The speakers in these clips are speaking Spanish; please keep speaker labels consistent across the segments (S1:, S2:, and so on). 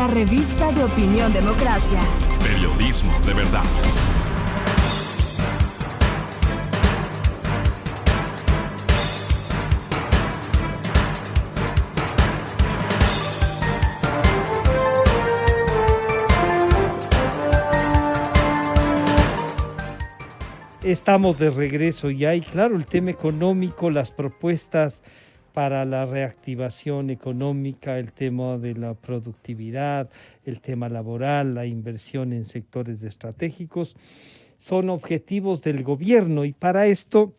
S1: La revista de Opinión Democracia.
S2: Periodismo de verdad.
S3: Estamos de regreso ya y claro, el tema económico, las propuestas para la reactivación económica, el tema de la productividad, el tema laboral, la inversión en sectores estratégicos, son objetivos del gobierno y para esto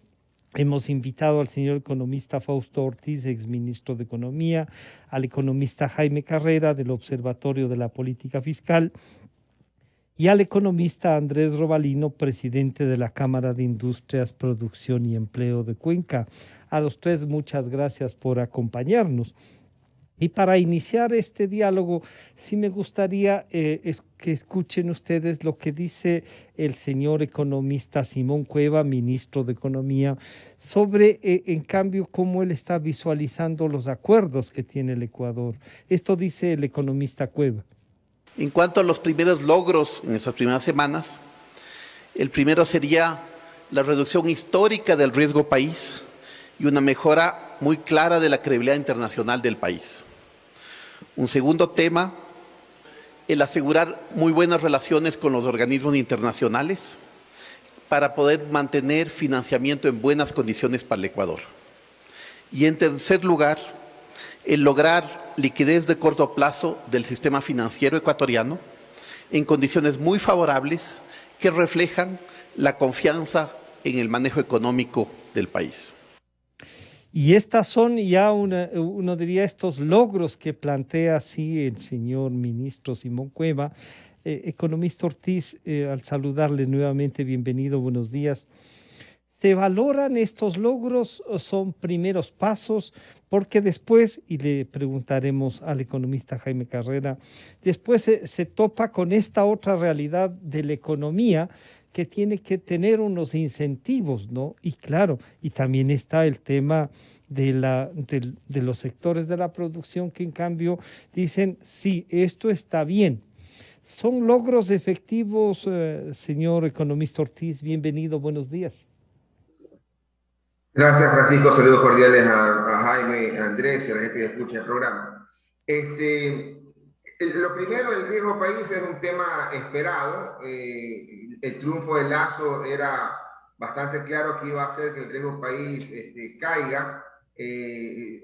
S3: hemos invitado al señor economista Fausto Ortiz, exministro de Economía, al economista Jaime Carrera del Observatorio de la Política Fiscal y al economista Andrés Robalino, presidente de la Cámara de Industrias, Producción y Empleo de Cuenca. A los tres, muchas gracias por acompañarnos. Y para iniciar este diálogo, sí me gustaría que escuchen ustedes lo que dice el señor economista Simón Cueva, ministro de Economía, sobre, en cambio, cómo él está visualizando los acuerdos que tiene el Ecuador. Esto dice el economista Cueva.
S4: En cuanto a los primeros logros en estas primeras semanas, el primero sería la reducción histórica del riesgo país y una mejora muy clara de la credibilidad internacional del país. Un segundo tema, el asegurar muy buenas relaciones con los organismos internacionales para poder mantener financiamiento en buenas condiciones para el Ecuador. Y en tercer lugar, el lograr liquidez de corto plazo del sistema financiero ecuatoriano en condiciones muy favorables que reflejan la confianza en el manejo económico del país.
S3: Y estas son ya, uno diría, estos logros que plantea así el señor ministro Simón Cueva. Economista Ortiz, al saludarle nuevamente, bienvenido, buenos días. ¿Se valoran estos logros o son primeros pasos? Porque después, y le preguntaremos al economista Jaime Carrera, después se topa con esta otra realidad de la economía que tiene que tener unos incentivos, ¿no? Y claro, y también está el tema de los sectores de la producción que en cambio dicen, sí, esto está bien. ¿Son logros efectivos, señor economista Ortiz? Bienvenido, buenos días.
S5: Gracias, Francisco. Saludos cordiales a Jaime, a Andrés y a la gente que escucha el programa. Lo primero, el riesgo país es un tema esperado. El triunfo de Lasso era bastante claro que iba a hacer que el riesgo país caiga.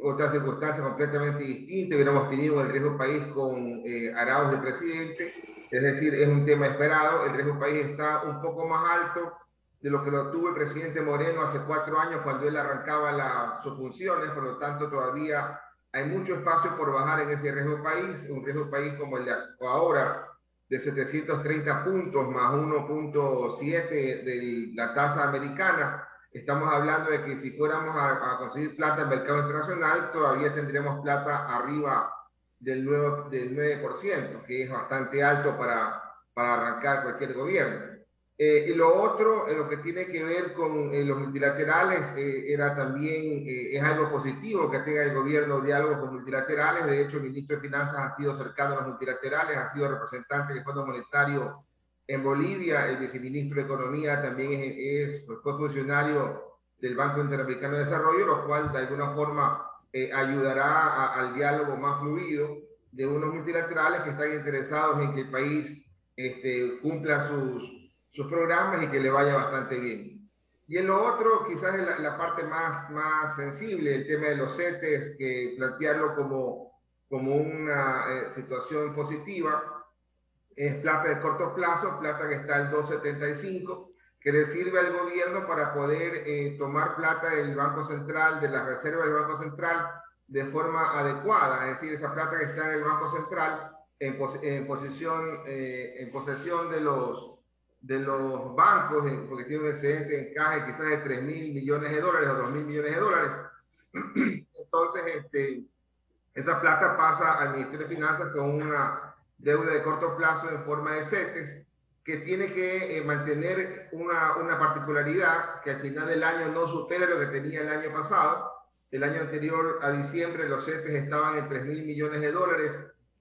S5: Otra circunstancia completamente distinta, hubiéramos tenido el riesgo país con Arauz de presidente. Es decir, es un tema esperado. El riesgo país está un poco más alto de lo que lo tuvo el presidente Moreno hace 4 años cuando él arrancaba sus funciones, por lo tanto todavía hay mucho espacio por bajar en ese riesgo país, un riesgo país como el de ahora de 730 puntos más 1.7 de la tasa americana. Estamos hablando de que si fuéramos a conseguir plata en el mercado internacional, todavía tendríamos plata arriba del 9%, que es bastante alto para arrancar cualquier gobierno. Y lo otro, lo que tiene que ver con los multilaterales, era también, es algo positivo que tenga el gobierno diálogo con multilaterales. De hecho, el ministro de Finanzas ha sido cercano a los multilaterales, ha sido representante del Fondo Monetario en Bolivia. El viceministro de Economía también fue funcionario del Banco Interamericano de Desarrollo, lo cual de alguna forma ayudará al diálogo más fluido de unos multilaterales que están interesados en que el país cumpla sus programas y que le vaya bastante bien. Y en lo otro, quizás es la parte más sensible, el tema de los CETES, que plantearlo como una situación positiva. Es plata de corto plazo, plata que está al 2.75, que le sirve al gobierno para poder tomar plata del Banco Central, de las reservas del Banco Central, de forma adecuada. Es decir, esa plata que está en el Banco Central en posesión de los bancos, porque tiene un excedente de encaje quizás de 3.000 millones de dólares o 2.000 millones de dólares. Entonces, esa plata pasa al Ministerio de Finanzas con una deuda de corto plazo en forma de CETES, que tiene que mantener una particularidad, que al final del año no supere lo que tenía el año pasado. El año anterior a diciembre los CETES estaban en 3.000 millones de dólares,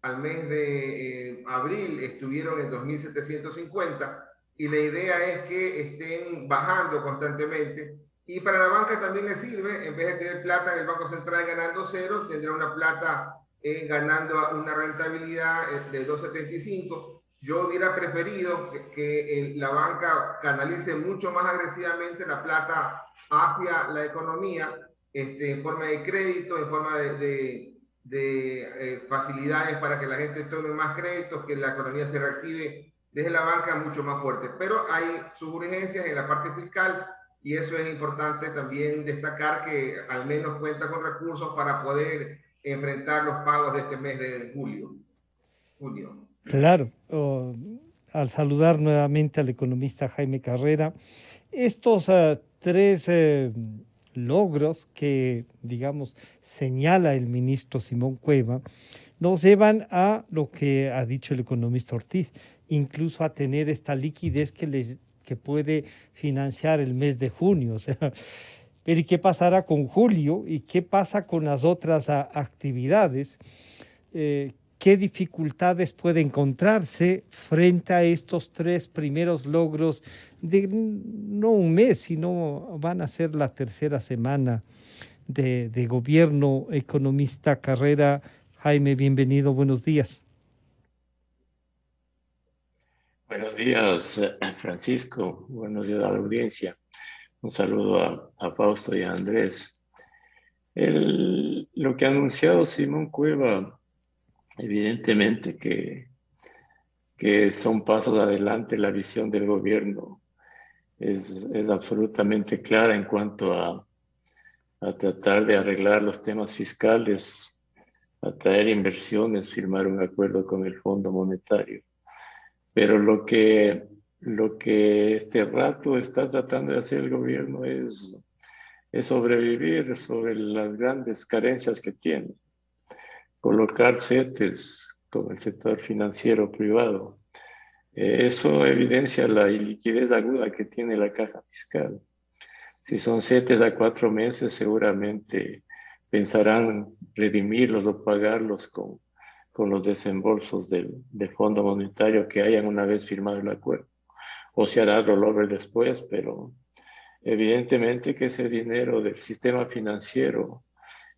S5: al mes de abril estuvieron en 2.750 y la idea es que estén bajando constantemente. Y para la banca también le sirve, en vez de tener plata en el Banco Central ganando cero, tendrá una plata ganando una rentabilidad de 2,75. Yo hubiera preferido que la banca canalice mucho más agresivamente la plata hacia la economía, en forma de crédito, en forma de facilidades para que la gente tome más créditos, que la economía se reactive desde la banca mucho más fuerte. Pero hay sus urgencias en la parte fiscal y eso es importante también destacar, que al menos cuenta con recursos para poder enfrentar los pagos de este mes de junio.
S3: Claro, al saludar nuevamente al economista Jaime Carrera, estos tres logros que, digamos, señala el ministro Simón Cueva, nos llevan a lo que ha dicho el economista Ortiz, incluso a tener esta liquidez que puede financiar el mes de junio. O sea, pero ¿y qué pasará con julio? ¿Y qué pasa con las otras actividades? ¿Qué dificultades puede encontrarse frente a estos tres primeros logros de no un mes, sino van a ser la tercera semana de gobierno? Economista Carrera, Jaime, bienvenido, buenos días.
S6: Buenos días, Francisco. Buenos días a la audiencia. Un saludo a Fausto y a Andrés. Lo que ha anunciado Simón Cueva, evidentemente que son pasos adelante. La visión del gobierno es absolutamente clara en cuanto a tratar de arreglar los temas fiscales, atraer inversiones, firmar un acuerdo con el Fondo Monetario. Pero lo que este rato está tratando de hacer el gobierno es sobrevivir sobre las grandes carencias que tiene. Colocar CETES con el sector financiero privado. Eso evidencia la iliquidez aguda que tiene la caja fiscal. Si son CETES a 4 meses, seguramente pensarán redimirlos o pagarlos con los desembolsos del Fondo Monetario que hayan una vez firmado el acuerdo. O se hará rollover después, pero evidentemente que ese dinero del sistema financiero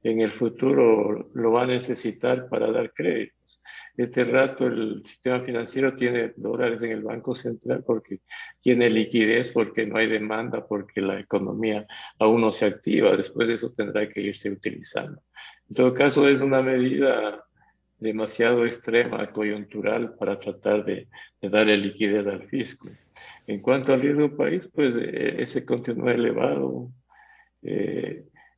S6: en el futuro lo va a necesitar para dar créditos. Este rato el sistema financiero tiene dólares en el Banco Central porque tiene liquidez, porque no hay demanda, porque la economía aún no se activa. Después de eso tendrá que irse utilizando. En todo caso, es una medida demasiado extrema, coyuntural, para tratar de darle liquidez al fisco. En cuanto al riesgo país, pues ese continúa elevado.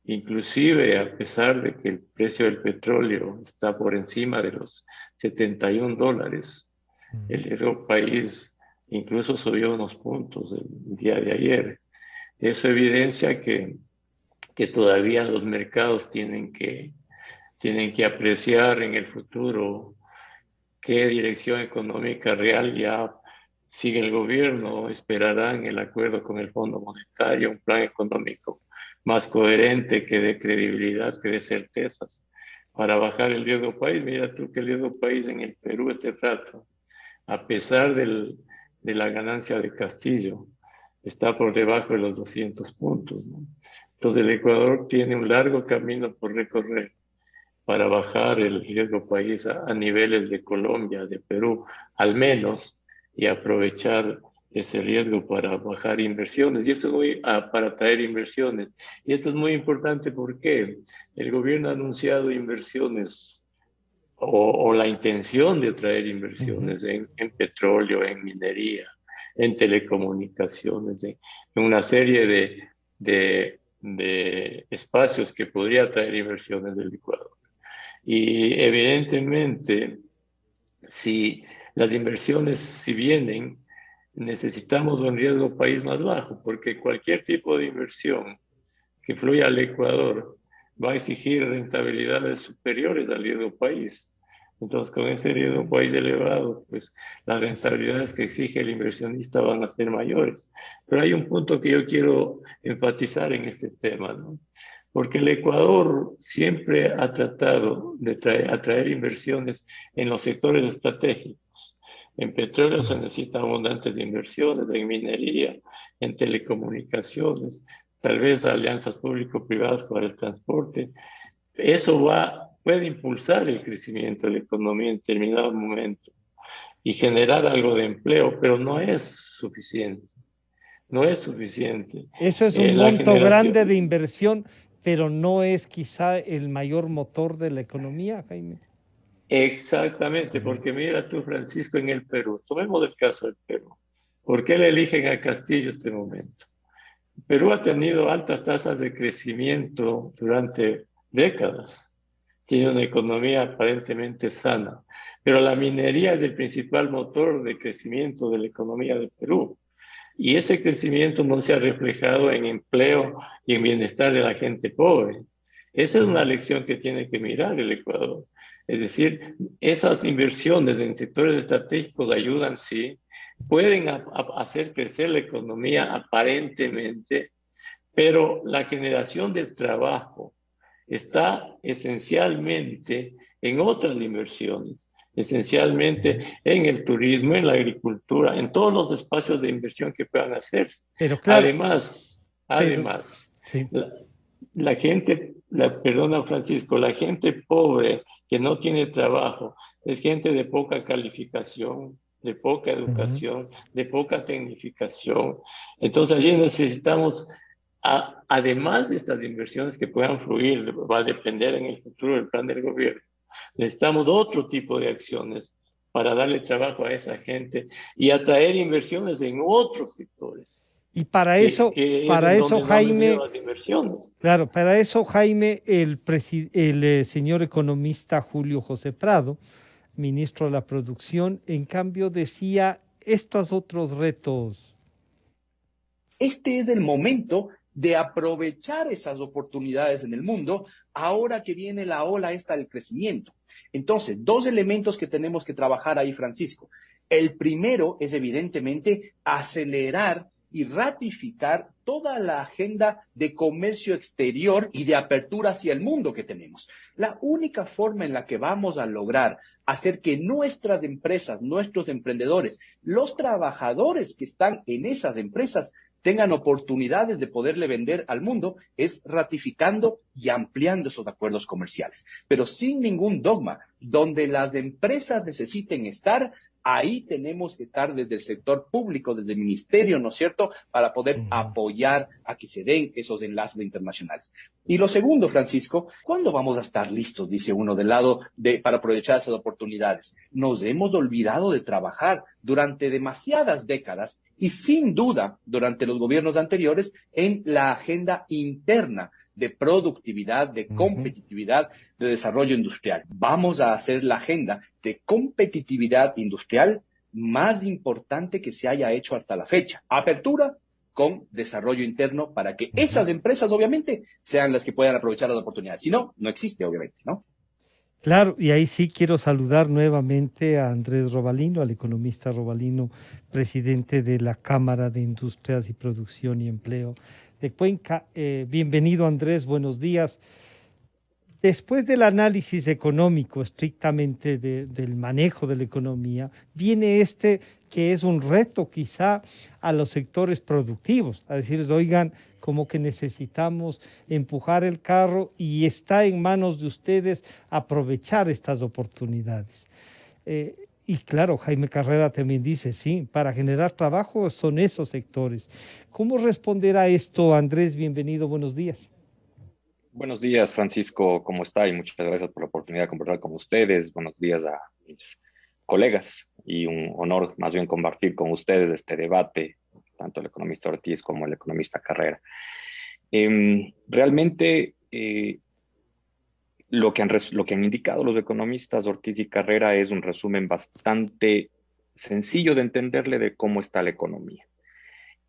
S6: Inclusive a pesar de que el precio del petróleo está por encima de los $71, el riesgo país incluso subió unos puntos el día de ayer. Eso evidencia que todavía los mercados tienen que apreciar en el futuro qué dirección económica real ya sigue el gobierno. Esperarán el acuerdo con el Fondo Monetario, un plan económico más coherente, que dé credibilidad, que dé certezas para bajar el riesgo país. Mira tú que el riesgo país en el Perú este rato, a pesar de la ganancia de Castillo, está por debajo de los 200 puntos, ¿no? Entonces el Ecuador tiene un largo camino por recorrer para bajar el riesgo país a niveles de Colombia, de Perú, al menos, y aprovechar ese riesgo para bajar inversiones. Y esto es para atraer inversiones. Y esto es muy importante porque el gobierno ha anunciado inversiones o la intención de traer inversiones en petróleo, en minería, en telecomunicaciones, en una serie de espacios que podría traer inversiones del Ecuador. Y evidentemente, si las inversiones, si vienen, necesitamos un riesgo país más bajo, porque cualquier tipo de inversión que fluya al Ecuador va a exigir rentabilidades superiores al riesgo país. Entonces, con ese riesgo país elevado, pues las rentabilidades que exige el inversionista van a ser mayores. Pero hay un punto que yo quiero enfatizar en este tema, ¿no? porque el Ecuador siempre ha tratado de atraer inversiones en los sectores estratégicos. En petróleo se necesitan abundantes inversiones, en minería, en telecomunicaciones, tal vez alianzas público-privadas para el transporte. Eso puede impulsar el crecimiento de la economía en determinado momento y generar algo de empleo, pero no es suficiente. No es suficiente.
S3: Eso es un
S6: La
S3: monto
S6: generación,
S3: grande de inversión, pero no es quizá el mayor motor de la economía, Jaime.
S6: exactamente, porque mira tú, Francisco, en el Perú, tomemos el caso del Perú. ¿Por qué le eligen a Castillo este momento? Perú ha tenido altas tasas de crecimiento durante décadas. Tiene una economía aparentemente sana, pero la minería es el principal motor de crecimiento de la economía de Perú. Y ese crecimiento no se ha reflejado en empleo y en bienestar de la gente pobre. Esa es una lección que tiene que mirar el Ecuador. Es decir, esas inversiones en sectores estratégicos ayudan, sí, pueden hacer crecer la economía aparentemente, pero la generación de trabajo está esencialmente en otras inversiones, esencialmente en el turismo, en la agricultura, en todos los espacios de inversión que puedan hacerse.
S3: Pero claro,
S6: Además,
S3: pero
S6: además,
S3: sí.
S6: la gente, perdona Francisco, la gente pobre que no tiene trabajo es gente de poca calificación, de poca
S3: Ujú.
S6: educación, de poca tecnificación. Entonces allí necesitamos, además de estas inversiones que puedan fluir, va a depender en el futuro del plan del gobierno, necesitamos otro tipo de acciones para darle trabajo a esa gente y atraer inversiones en otros sectores,
S3: Y
S6: que es
S3: para
S6: en
S3: eso,
S6: donde no han venido
S3: Jaime,
S6: las inversiones.
S3: claro, para eso, Jaime, el señor economista Julio José Prado, ministro de la Producción, en cambio decía estos otros retos.
S7: Este es el momento de aprovechar esas oportunidades en el mundo ahora que viene la ola esta del crecimiento. Entonces, dos elementos que tenemos que trabajar ahí, Francisco. El primero es evidentemente acelerar y ratificar toda la agenda de comercio exterior y de apertura hacia el mundo que tenemos. La única forma en la que vamos a lograr hacer que nuestras empresas, nuestros emprendedores, los trabajadores que están en esas empresas tengan oportunidades de poderle vender al mundo es ratificando y ampliando esos acuerdos comerciales, pero sin ningún dogma. Donde las empresas necesiten estar, ahí tenemos que estar desde el sector público, desde el ministerio, ¿no es cierto?, para poder apoyar a que se den esos enlaces internacionales. Y lo segundo, Francisco, ¿cuándo vamos a estar listos, dice uno, para aprovechar esas oportunidades? Nos hemos olvidado de trabajar durante demasiadas décadas y sin duda durante los gobiernos anteriores en la agenda interna de productividad, de competitividad, de desarrollo industrial. Vamos a hacer la agenda de competitividad industrial más importante que se haya hecho hasta la fecha. Apertura con desarrollo interno para que esas empresas, obviamente, sean las que puedan aprovechar las oportunidades. Si no, no existe, obviamente, ¿no?
S3: Claro, y ahí sí quiero saludar nuevamente a Andrés Robalino, al economista Robalino, presidente de la Cámara de Industrias y Producción y Empleo de Cuenca. Bienvenido, Andrés, buenos días. Después del análisis económico estrictamente del manejo de la economía, viene este que es un reto quizá a los sectores productivos, a decirles, oigan, como que necesitamos empujar el carro y está en manos de ustedes aprovechar estas oportunidades. Y claro, Jaime Carrera también dice, sí, para generar trabajo son esos sectores. ¿Cómo responderá esto, Andrés? Bienvenido, buenos días.
S8: Buenos días, Francisco, ¿cómo está? Y muchas gracias por la oportunidad de conversar con ustedes. Buenos días a mis colegas y un honor más bien compartir con ustedes este debate, tanto el economista Ortiz como el economista Carrera. Realmente lo que han indicado los economistas Ortiz y Carrera es un resumen bastante sencillo de entenderle de cómo está la economía.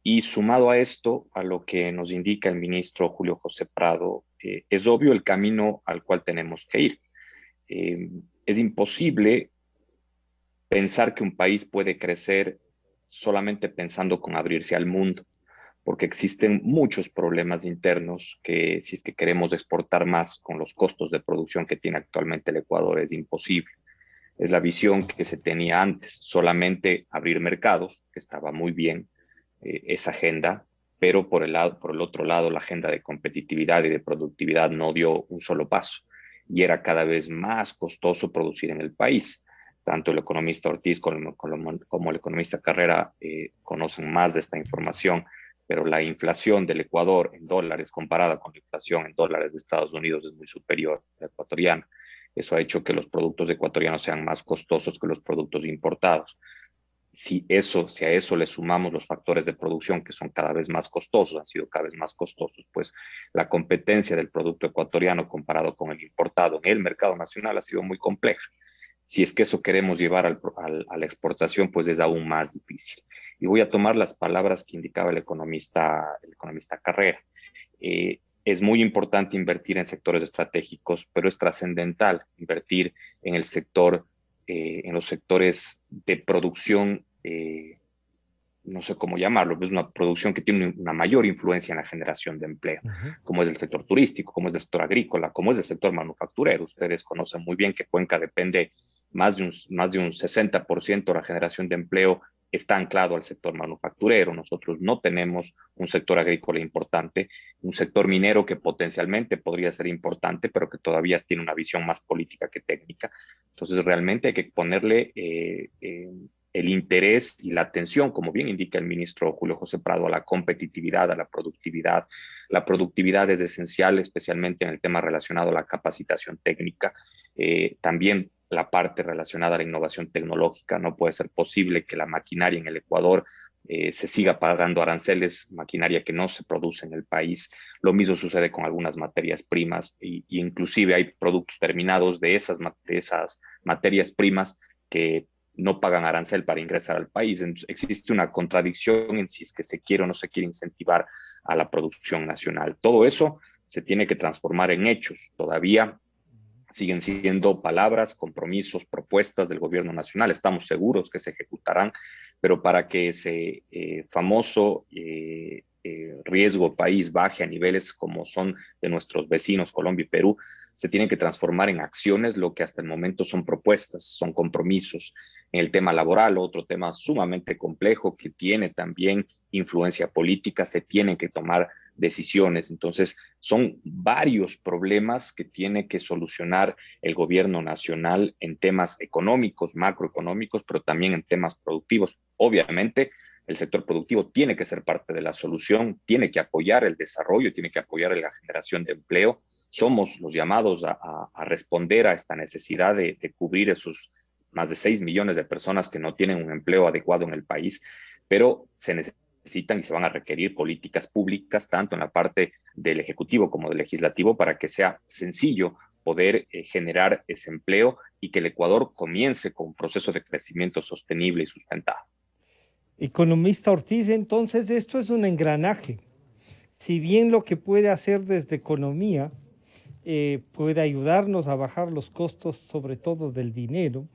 S8: Y sumado a esto, a lo que nos indica el ministro Julio José Prado, es obvio el camino al cual tenemos que ir. Es imposible pensar que un país puede crecer solamente pensando con abrirse al mundo, porque existen muchos problemas internos que si es que queremos exportar más con los costos de producción que tiene actualmente el Ecuador es imposible. Es la visión que se tenía antes, solamente abrir mercados, que estaba muy bien, esa agenda, pero por el otro lado, la agenda de competitividad y de productividad no dio un solo paso y era cada vez más costoso producir en el país. Tanto el economista Ortiz como el economista Carrera conocen más de esta información, pero la inflación del Ecuador en dólares comparada con la inflación en dólares de Estados Unidos es muy superior a la ecuatoriana. Eso ha hecho que los productos ecuatorianos sean más costosos que los productos importados. Si a eso le sumamos los factores de producción que son cada vez más costosos, han sido cada vez más costosos, pues la competencia del producto ecuatoriano comparado con el importado en el mercado nacional ha sido muy compleja. Si es que eso queremos llevar a la exportación, pues es aún más difícil. Y voy a tomar las palabras que indicaba el economista Carrera. Es muy importante invertir en sectores estratégicos, pero es trascendental invertir en el sector, en los sectores de producción, no sé cómo llamarlo, es una producción que tiene una mayor influencia en la generación de empleo, como es el sector turístico, como es el sector agrícola, como es el sector manufacturero. Ustedes conocen muy bien que Cuenca depende más de un 60% de la generación de empleo está anclado al sector manufacturero. Nosotros no tenemos un sector agrícola importante, un sector minero que potencialmente podría ser importante, pero que todavía tiene una visión más política que técnica. Entonces, realmente hay que ponerle el interés y la atención, como bien indica el ministro Julio José Prado, a la competitividad, a la productividad. La productividad es esencial, especialmente en el tema relacionado a la capacitación técnica. También la parte relacionada a la innovación tecnológica. No puede ser posible que la maquinaria en el Ecuador se siga pagando aranceles, maquinaria que no se produce en el país. Lo mismo sucede con algunas materias primas y inclusive hay productos terminados de esas materias primas que no pagan arancel para ingresar al país. Entonces, existe una contradicción en si es que se quiere o no se quiere incentivar a la producción nacional. Todo eso se tiene que transformar en hechos. Todavía siguen siendo palabras, compromisos, propuestas del gobierno nacional. Estamos seguros que se ejecutarán, pero para que ese famoso riesgo país baje a niveles como son de nuestros vecinos Colombia y Perú, se tienen que transformar en acciones, lo que hasta el momento son propuestas, son compromisos. En el tema laboral, otro tema sumamente complejo que tiene también influencia política, se tienen que tomar decisiones. Entonces, son varios problemas que tiene que solucionar el gobierno nacional en temas económicos, macroeconómicos, pero también en temas productivos. Obviamente, el sector productivo tiene que ser parte de la solución, tiene que apoyar el desarrollo, tiene que apoyar la generación de empleo. Somos los llamados a responder a esta necesidad de cubrir esos más de 6 millones de personas que no tienen un empleo adecuado en el país, pero se necesitan y se van a requerir políticas públicas, tanto en la parte del Ejecutivo como del Legislativo, para que sea sencillo poder generar ese empleo y que el Ecuador comience con un proceso de crecimiento sostenible y sustentado.
S3: Economista Ortiz, entonces esto es un engranaje. Si bien lo que puede hacer desde economía puede ayudarnos a bajar los costos, sobre todo del dinero,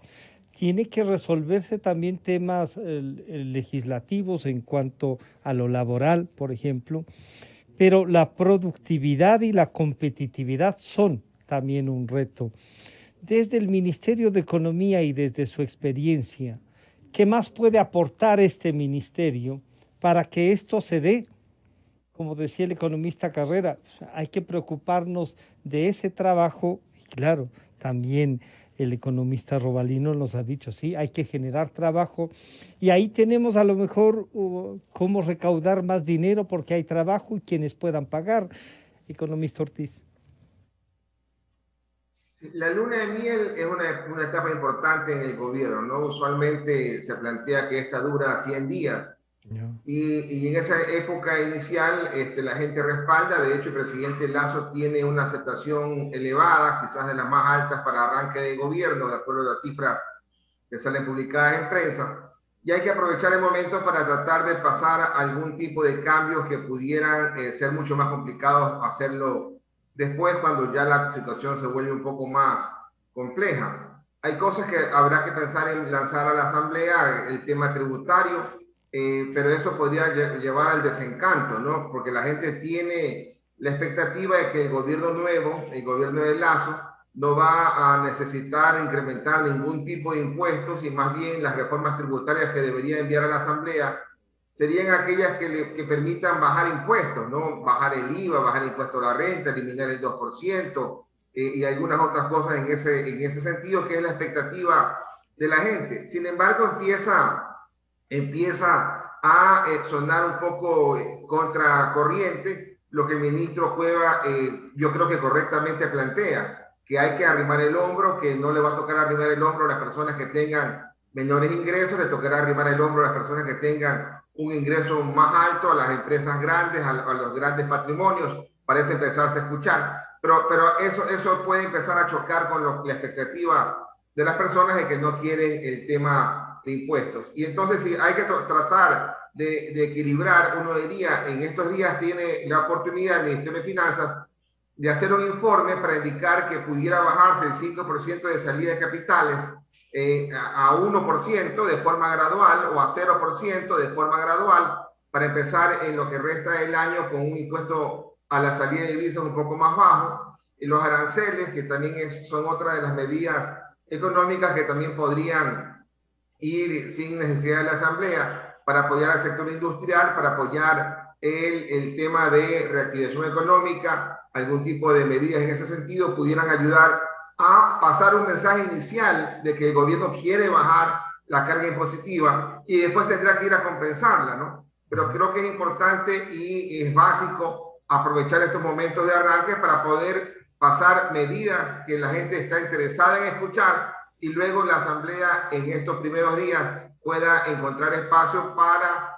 S3: tiene que resolverse también temas legislativos en cuanto a lo laboral, por ejemplo, pero la productividad y la competitividad son también un reto. Desde el Ministerio de Economía y desde su experiencia, ¿qué más puede aportar este ministerio para que esto se dé? Como decía el economista Carrera, hay que preocuparnos de ese trabajo y claro, también el economista Robalino nos ha dicho, sí, hay que generar trabajo y ahí tenemos a lo mejor cómo recaudar más dinero porque hay trabajo y quienes puedan pagar. Economista Ortiz.
S5: La luna de miel es una etapa importante en el gobierno, ¿no? Usualmente se plantea que esta dura 100 días. Y en esa época inicial la gente respalda. De hecho, el presidente Lasso tiene una aceptación elevada, quizás de las más altas para arranque de gobierno, de acuerdo a las cifras que salen publicadas en prensa. Y hay que aprovechar el momento para tratar de pasar algún tipo de cambios que pudieran ser mucho más complicados hacerlo después, cuando ya la situación se vuelve un poco más compleja. Hay cosas que habrá que pensar en lanzar a la Asamblea, el tema tributario. pero eso podría llevar al desencanto, ¿no? Porque la gente tiene la expectativa de que el gobierno nuevo, el gobierno de Lazo, no va a necesitar incrementar ningún tipo de impuestos y más bien las reformas tributarias que debería enviar a la Asamblea serían aquellas que permitan bajar impuestos, ¿no? Bajar el IVA, bajar el impuesto a la renta, eliminar el 2%, y algunas otras cosas en ese sentido, que es la expectativa de la gente. Sin embargo, empieza a sonar un poco contracorriente lo que el ministro Cueva, yo creo que correctamente plantea, que hay que arrimar el hombro, que no le va a tocar arrimar el hombro a las personas que tengan menores ingresos, le tocará arrimar el hombro a las personas que tengan un ingreso más alto, a las empresas grandes, a los grandes patrimonios, parece empezarse a escuchar, pero eso puede empezar a chocar con la expectativa de las personas de que no quieren el tema de impuestos. Y entonces, si hay que tratar de equilibrar, uno diría, en estos días tiene la oportunidad el Ministerio de Finanzas de hacer un informe para indicar que pudiera bajarse el 5% de salida de capitales a 1% de forma gradual o a 0% de forma gradual para empezar en lo que resta del año con un impuesto a la salida de divisas un poco más bajo, y los aranceles, que también son otra de las medidas económicas que también podrían ir sin necesidad de la Asamblea para apoyar al sector industrial, para apoyar el tema de reactivación económica, algún tipo de medidas en ese sentido pudieran ayudar a pasar un mensaje inicial de que el gobierno quiere bajar la carga impositiva y después tendrá que ir a compensarla, ¿no? Pero creo que es importante y es básico aprovechar estos momentos de arranque para poder pasar medidas que la gente está interesada en escuchar y luego la Asamblea en estos primeros días pueda encontrar espacio para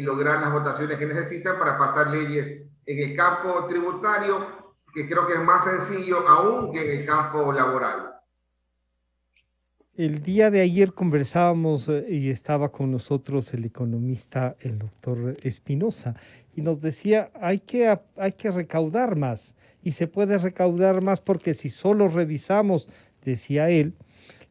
S5: lograr las votaciones que necesitan para pasar leyes en el campo tributario, que creo que es más sencillo aún que en el campo laboral.
S3: El día de ayer conversábamos y estaba con nosotros el economista, el doctor Espinosa, y nos decía, hay que recaudar más, y se puede recaudar más porque si solo revisamos, decía él,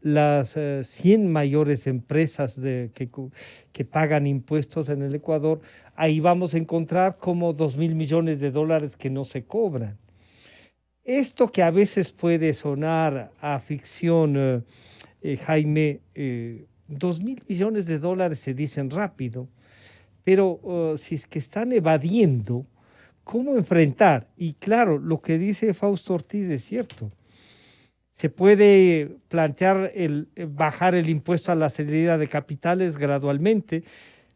S3: las 100 mayores empresas que pagan impuestos en el Ecuador, ahí vamos a encontrar como 2.000 millones de dólares que no se cobran. Esto que a veces puede sonar a ficción, Jaime, 2.000 millones de dólares se dicen rápido, pero si es que están evadiendo, ¿cómo enfrentar? Y claro, lo que dice Fausto Ortiz es cierto. Se puede plantear bajar el impuesto a la salida de capitales gradualmente.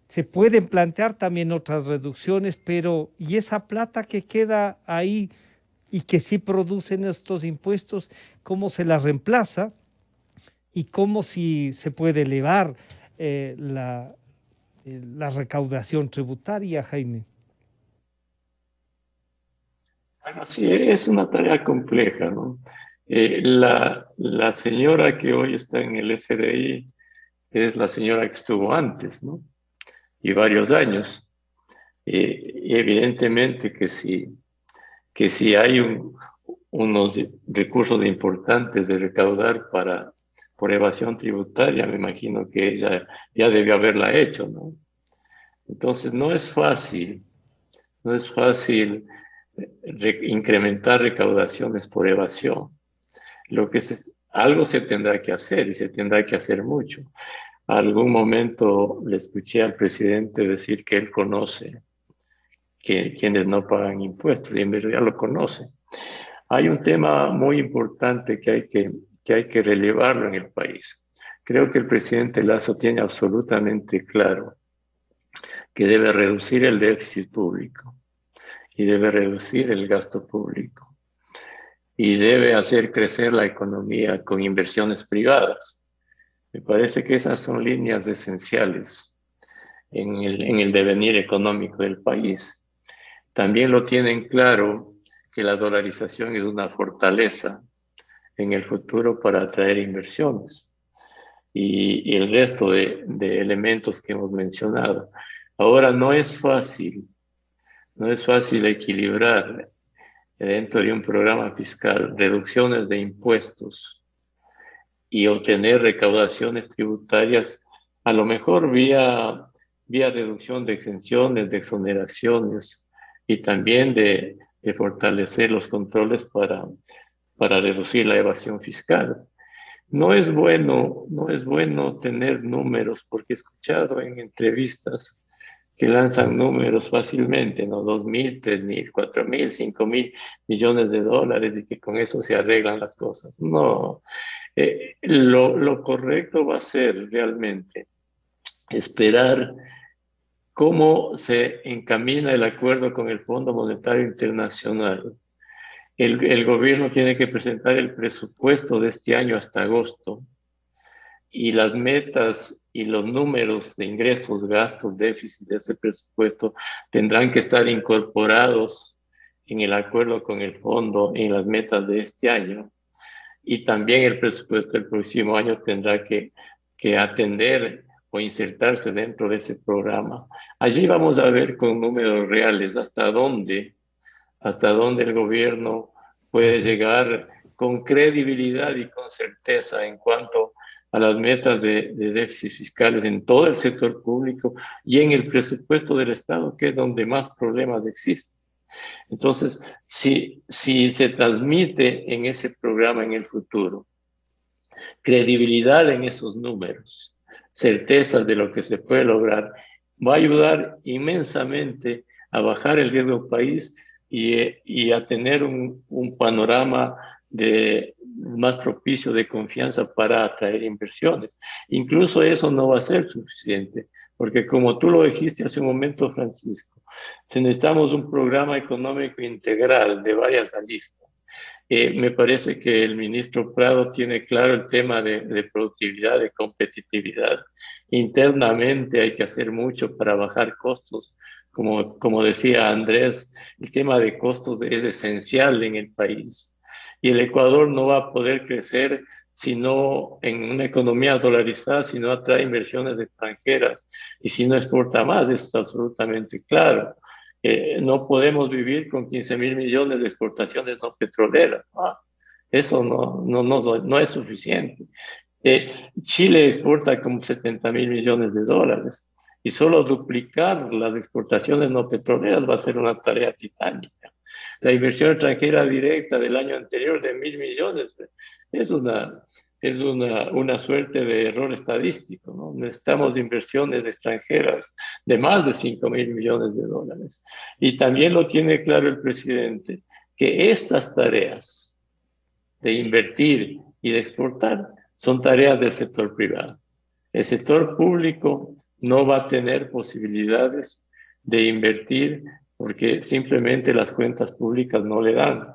S3: Se pueden plantear también otras reducciones, pero ¿y esa plata que queda ahí y que sí producen estos impuestos, cómo se la reemplaza? ¿Y cómo si se puede elevar la recaudación tributaria, Jaime?
S6: Bueno, sí, es una tarea compleja, ¿no? La señora que hoy está en el SDI es la señora que estuvo antes, ¿no? Y varios años. Y evidentemente que si hay unos recursos importantes de recaudar por evasión tributaria, me imagino que ella ya debió haberla hecho, ¿no? Entonces no es fácil incrementar recaudaciones por evasión. Algo se tendrá que hacer y se tendrá que hacer mucho. Algún momento le escuché al presidente decir que él conoce quienes no pagan impuestos y en verdad lo conoce. Hay un tema muy importante que hay que relevarlo en el país. Creo que el presidente Lasso tiene absolutamente claro que debe reducir el déficit público y debe reducir el gasto público y debe hacer crecer la economía con inversiones privadas. Me parece que esas son líneas esenciales en el devenir económico del país. También lo tienen claro que la dolarización es una fortaleza en el futuro para atraer inversiones y el resto de elementos que hemos mencionado. Ahora no es fácil equilibrar dentro de un programa fiscal reducciones de impuestos y obtener recaudaciones tributarias, a lo mejor vía vía reducción de exenciones, de exoneraciones y también de fortalecer los controles para reducir la evasión fiscal. No es bueno tener números, porque he escuchado en entrevistas que lanzan números fácilmente, ¿no? 2.000, 3.000, 4.000, 5.000 millones de dólares y que con eso se arreglan las cosas. No, lo correcto va a ser realmente esperar cómo se encamina el acuerdo con el Fondo Monetario Internacional. El gobierno tiene que presentar el presupuesto de este año hasta agosto y las metas y los números de ingresos, gastos, déficit de ese presupuesto tendrán que estar incorporados en el acuerdo con el fondo en las metas de este año. Y también el presupuesto del próximo año tendrá que atender o insertarse dentro de ese programa. Allí vamos a ver con números reales hasta dónde el gobierno puede llegar con credibilidad y con certeza en cuanto a las metas de déficit fiscales en todo el sector público y en el presupuesto del Estado, que es donde más problemas existen. Entonces, si se transmite en ese programa en el futuro credibilidad en esos números, certezas de lo que se puede lograr, va a ayudar inmensamente a bajar el riesgo país y a tener un panorama más propicio de confianza para atraer inversiones. Incluso eso no va a ser suficiente, porque como tú lo dijiste hace un momento, Francisco, necesitamos un programa económico integral de varias aristas. Me parece que el ministro Prado tiene claro el tema de productividad, de competitividad. Internamente hay que hacer mucho para bajar costos. Como decía Andrés, el tema de costos es esencial en el país. Y el Ecuador no va a poder crecer sino en una economía dolarizada, si no atrae inversiones extranjeras y si no exporta más, eso es absolutamente claro. No podemos vivir con 15.000 millones de exportaciones no petroleras. Eso no es suficiente. Chile exporta como 70.000 millones de dólares y solo duplicar las exportaciones no petroleras va a ser una tarea titánica. La inversión extranjera directa del año anterior de 1.000 millones es una suerte de error estadístico, ¿no? Necesitamos inversiones extranjeras de más de 5.000 millones de dólares. Y también lo tiene claro el presidente, que estas tareas de invertir y de exportar son tareas del sector privado. El sector público no va a tener posibilidades de invertir porque simplemente las cuentas públicas no le dan.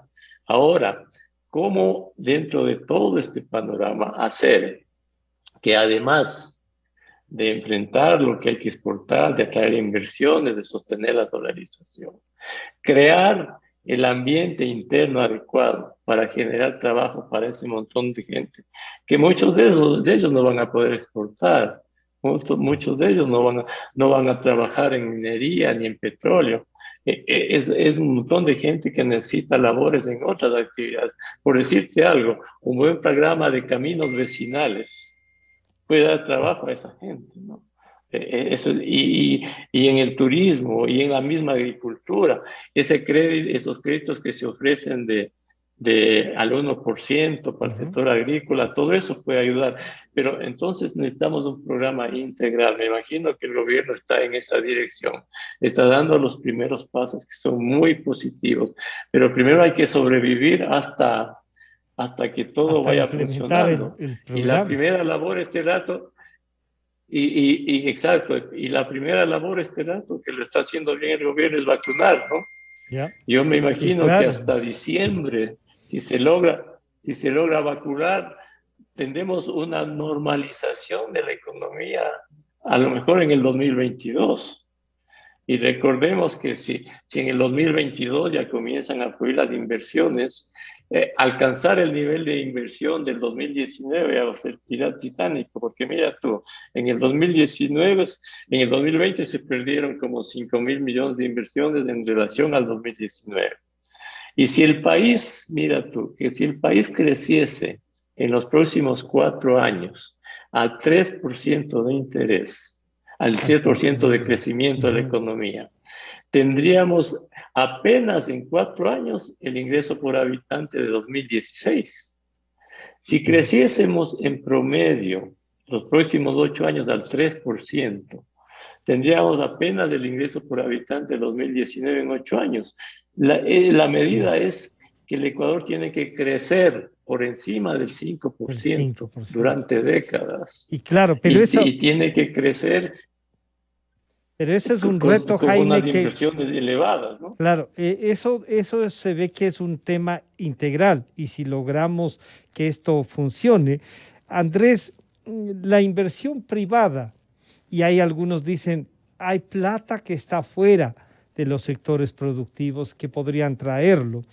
S6: Ahora, ¿cómo dentro de todo este panorama hacer que además de enfrentar lo que hay que exportar, de atraer inversiones, de sostener la dolarización, crear el ambiente interno adecuado para generar trabajo para ese montón de gente, que muchos de ellos no van a poder exportar, muchos de ellos no van a trabajar en minería ni en petróleo? Es un montón de gente que necesita labores en otras actividades. Por decirte algo, un buen programa de caminos vecinales puede dar trabajo a esa gente, ¿no? Y en el turismo y en la misma agricultura, esos créditos que se ofrecen al 1% para el sector agrícola, todo eso puede ayudar. Pero entonces necesitamos un programa integral. Me imagino que el gobierno está en esa dirección, está dando los primeros pasos que son muy positivos, pero primero hay que sobrevivir hasta que todo vaya funcionando. Y la primera labor este rato, exacto, y la primera labor este rato que lo está haciendo bien el gobierno es vacunar, ¿no? Yeah. Yo me imagino que hasta diciembre, si se logra vacunar, tendremos una normalización de la economía, a lo mejor en el 2022. Y recordemos que si en el 2022 ya comienzan a fluir las inversiones, alcanzar el nivel de inversión del 2019 va a ser titánico, porque mira tú, en el 2020 se perdieron como 5.000 millones de inversiones en relación al 2019. Y si el país, mira tú, que si el país creciese en los próximos 4 años al 3% de interés, al 10% de crecimiento de la economía. Tendríamos apenas en 4 años el ingreso por habitante de 2016. Si creciésemos en promedio los próximos 8 años al 3%, tendríamos apenas el ingreso por habitante de 2019 en 8 años. La medida es que el Ecuador tiene que crecer por encima del 5%, durante décadas.
S3: Y claro, pero
S6: y tiene que crecer.
S3: Pero ese es un reto,
S6: con
S3: Jaime,
S6: unas inversiones elevadas, ¿no?
S3: Claro, eso se ve que es un tema integral y si logramos que esto funcione, Andrés, la inversión privada, y hay algunos dicen, hay plata que está fuera de los sectores productivos que podrían traerlo.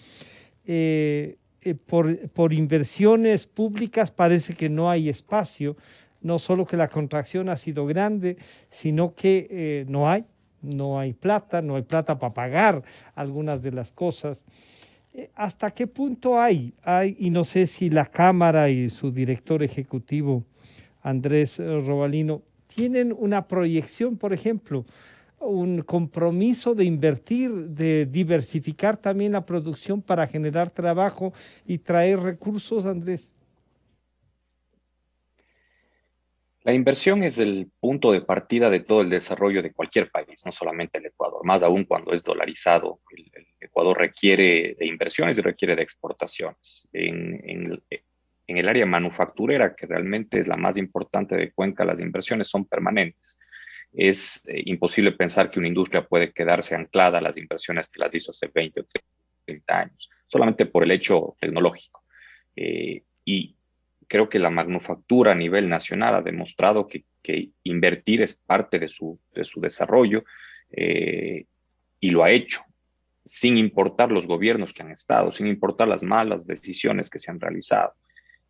S3: Por inversiones públicas parece que no hay espacio, no solo que la contracción ha sido grande, sino que no hay plata, no hay plata para pagar algunas de las cosas. ¿Hasta qué punto hay? Y no sé si la Cámara y su director ejecutivo, Andrés Robalino, tienen una proyección, por ejemplo, un compromiso de invertir, de diversificar también la producción para generar trabajo y traer recursos, Andrés.
S8: La inversión es el punto de partida de todo el desarrollo de cualquier país, no solamente el Ecuador, más aún cuando es dolarizado. El Ecuador requiere de inversiones y requiere de exportaciones. En el área manufacturera, que realmente es la más importante de Cuenca, las inversiones son permanentes. Es imposible pensar que una industria puede quedarse anclada a las inversiones que las hizo hace 20 o 30 años, solamente por el hecho tecnológico. Y creo que la manufactura a nivel nacional ha demostrado que invertir es parte de su desarrollo y lo ha hecho, sin importar los gobiernos que han estado, sin importar las malas decisiones que se han realizado.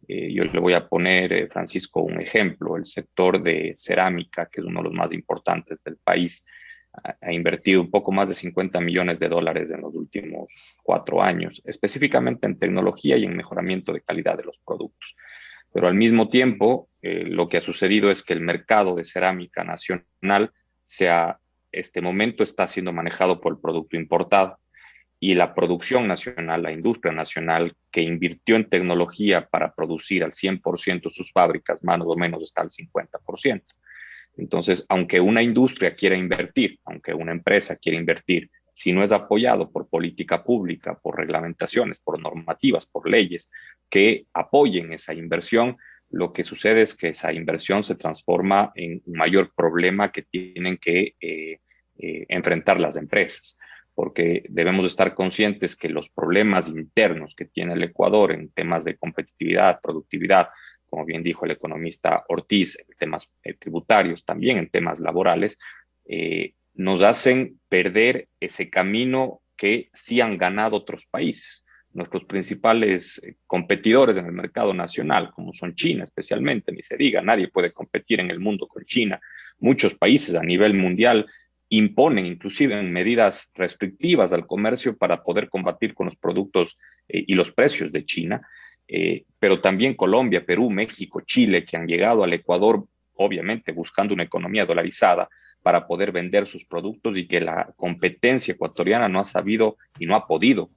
S8: Yo le voy a poner, Francisco, un ejemplo. El sector de cerámica, que es uno de los más importantes del país, ha invertido un poco más de 50 millones de dólares en los últimos 4 años, específicamente en tecnología y en mejoramiento de calidad de los productos. Pero al mismo tiempo, lo que ha sucedido es que el mercado de cerámica nacional este momento está siendo manejado por el producto importado y la producción nacional, la industria nacional que invirtió en tecnología para producir al 100% sus fábricas, más o menos está al 50%. Entonces, aunque una industria quiera invertir, aunque una empresa quiera invertir, si no es apoyado por política pública, por reglamentaciones, por normativas, por leyes que apoyen esa inversión, lo que sucede es que esa inversión se transforma en un mayor problema que tienen que enfrentar las empresas, porque debemos estar conscientes que los problemas internos que tiene el Ecuador en temas de competitividad, productividad, como bien dijo el economista Ortiz, en temas tributarios, también en temas laborales, nos hacen perder ese camino que sí han ganado otros países. Nuestros principales competidores en el mercado nacional, como son China especialmente, ni se diga, nadie puede competir en el mundo con China. Muchos países a nivel mundial imponen inclusive medidas restrictivas al comercio para poder combatir con los productos y los precios de China, pero también Colombia, Perú, México, Chile, que han llegado al Ecuador, obviamente buscando una economía dolarizada para poder vender sus productos y que la competencia ecuatoriana no ha sabido y no ha podido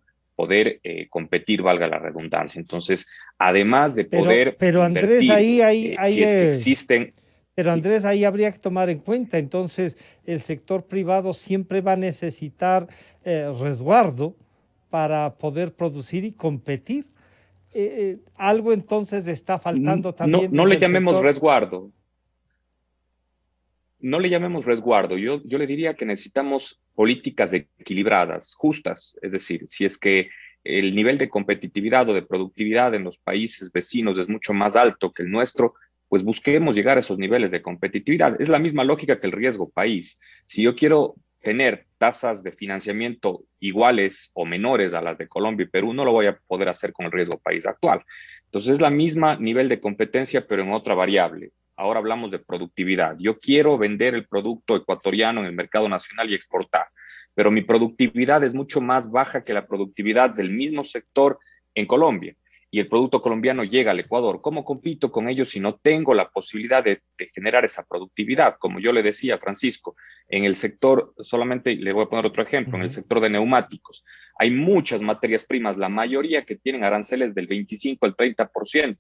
S8: competir, valga la redundancia. Entonces, además de poder
S3: pero Andrés,
S8: invertir, si es que existen...
S3: Pero Andrés, ahí habría que tomar en cuenta, entonces el sector privado siempre va a necesitar resguardo para poder producir y competir. Algo entonces está faltando también.
S8: No le llamemos resguardo. No le llamemos resguardo. Yo le diría que necesitamos políticas equilibradas, justas. Es decir, si es que el nivel de competitividad o de productividad en los países vecinos es mucho más alto que el nuestro, pues busquemos llegar a esos niveles de competitividad. Es la misma lógica que el riesgo país. Si yo quiero tener tasas de financiamiento iguales o menores a las de Colombia y Perú, no lo voy a poder hacer con el riesgo país actual. Entonces es la misma nivel de competencia, pero en otra variable. Ahora hablamos de productividad. Yo quiero vender el producto ecuatoriano en el mercado nacional y exportar, pero mi productividad es mucho más baja que la productividad del mismo sector en Colombia. y el producto colombiano llega al Ecuador. ¿Cómo compito con ellos si no tengo la posibilidad de generar esa productividad? Como yo le decía a Francisco, en el sector, solamente le voy a poner otro ejemplo, en el sector de neumáticos, hay muchas materias primas, la mayoría que tienen aranceles del 25 al 30%,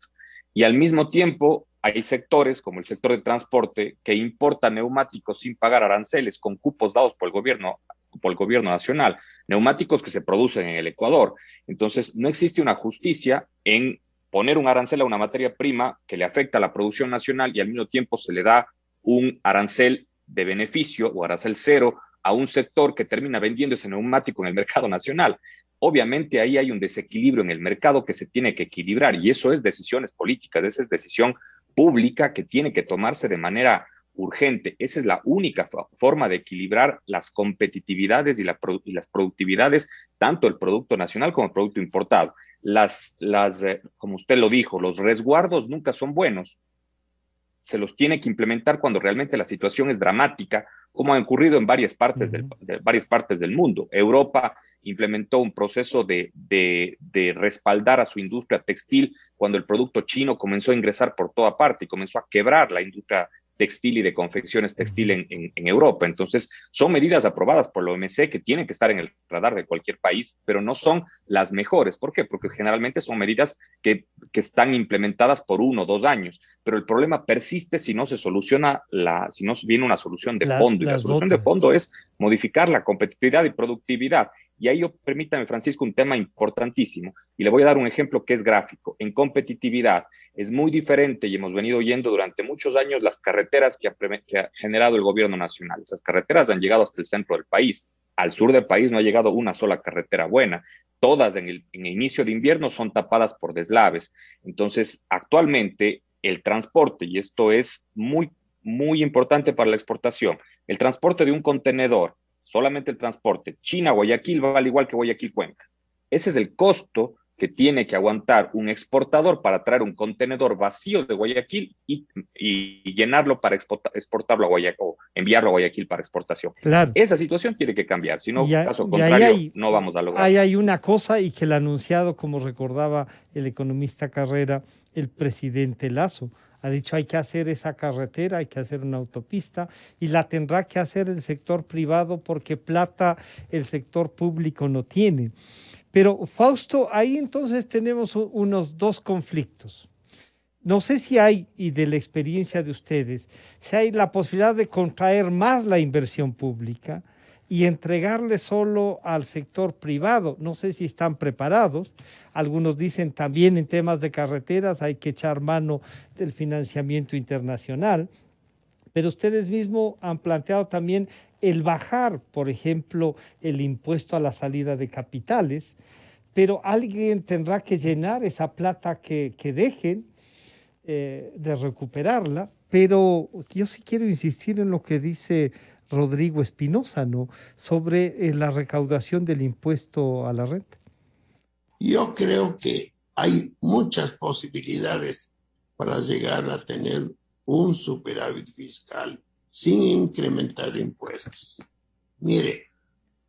S8: y al mismo tiempo hay sectores, como el sector de transporte, que importan neumáticos sin pagar aranceles, con cupos dados por el gobierno nacional, neumáticos que se producen en el Ecuador. Entonces, no existe una justicia en poner un arancel a una materia prima que le afecta a la producción nacional y al mismo tiempo se le da un arancel de beneficio o arancel cero a un sector que termina vendiendo ese neumático en el mercado nacional. Obviamente ahí hay un desequilibrio en el mercado que se tiene que equilibrar, y eso es decisiones políticas, esa es decisión pública que tiene que tomarse de manera urgente. Esa es la única forma de equilibrar las competitividades y las productividades, tanto el producto nacional como el producto importado. Como usted lo dijo, los resguardos nunca son buenos. Se los tiene que implementar cuando realmente la situación es dramática, como ha ocurrido en varias partes del mundo. Europa implementó un proceso de respaldar a su industria textil cuando el producto chino comenzó a ingresar por toda parte y comenzó a quebrar la industria textil y de confecciones textil en Europa. Entonces, son medidas aprobadas por la OMC que tienen que estar en el radar de cualquier país, pero no son las mejores. ¿Por qué? Porque generalmente son medidas que están implementadas por 1 o 2 años, pero el problema persiste si no se soluciona, si no viene una solución de fondo, y la solución de fondo es modificar la competitividad y productividad. Y ahí permítame, Francisco, un tema importantísimo, y le voy a dar un ejemplo que es gráfico. En competitividad es muy diferente, y hemos venido oyendo durante muchos años las carreteras que ha generado el gobierno nacional. Esas carreteras han llegado hasta el centro del país. Al sur del país no ha llegado una sola carretera buena. Todas en el inicio de invierno son tapadas por deslaves. Entonces, actualmente el transporte, y esto es muy, muy importante para la exportación, el transporte de un contenedor, solamente el transporte China-Guayaquil vale igual que Guayaquil-Cuenca. Ese es el costo que tiene que aguantar un exportador para traer un contenedor vacío de Guayaquil y llenarlo para exportarlo a Guayaquil o enviarlo a Guayaquil para exportación.
S3: Claro.
S8: Esa situación tiene que cambiar, si no, caso contrario, no vamos a lograr.
S3: Ahí hay una cosa, y que el anunciado, como recordaba el economista Carrera, el presidente Lasso ha dicho: hay que hacer esa carretera, hay que hacer una autopista, y la tendrá que hacer el sector privado porque plata el sector público no tiene. Pero, Fausto, ahí entonces tenemos unos 2 conflictos. No sé si hay, y de la experiencia de ustedes, si hay la posibilidad de contraer más la inversión pública y entregarle solo al sector privado. No sé si están preparados. Algunos dicen también en temas de carreteras hay que echar mano del financiamiento internacional. Pero ustedes mismos han planteado también el bajar, por ejemplo, el impuesto a la salida de capitales, pero alguien tendrá que llenar esa plata que dejen de recuperarla. Pero yo sí quiero insistir en lo que dice Rodrigo Espinosa, ¿no?, sobre la recaudación del impuesto a la renta.
S9: Yo creo que hay muchas posibilidades para llegar a tener un superávit fiscal sin incrementar impuestos. Mire,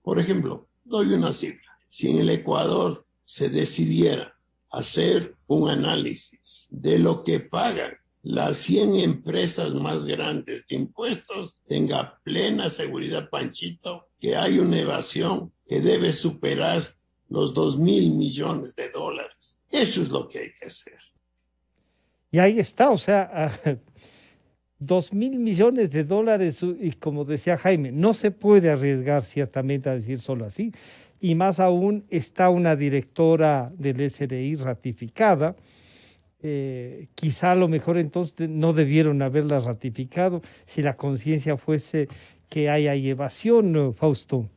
S9: por ejemplo, doy una cifra. Si en el Ecuador se decidiera hacer un análisis de lo que pagan las 100 empresas más grandes de impuestos, tenga plena seguridad, Panchito, que hay una evasión que debe superar los 2.000 millones de dólares. Eso es lo que hay que hacer.
S3: Y ahí está, o sea, 2.000 millones de dólares, y como decía Jaime, no se puede arriesgar ciertamente a decir solo así, y más aún está una directora del SRI ratificada. Quizá a lo mejor entonces no debieron haberla ratificado si la conciencia fuese que hay evasión, Fausto.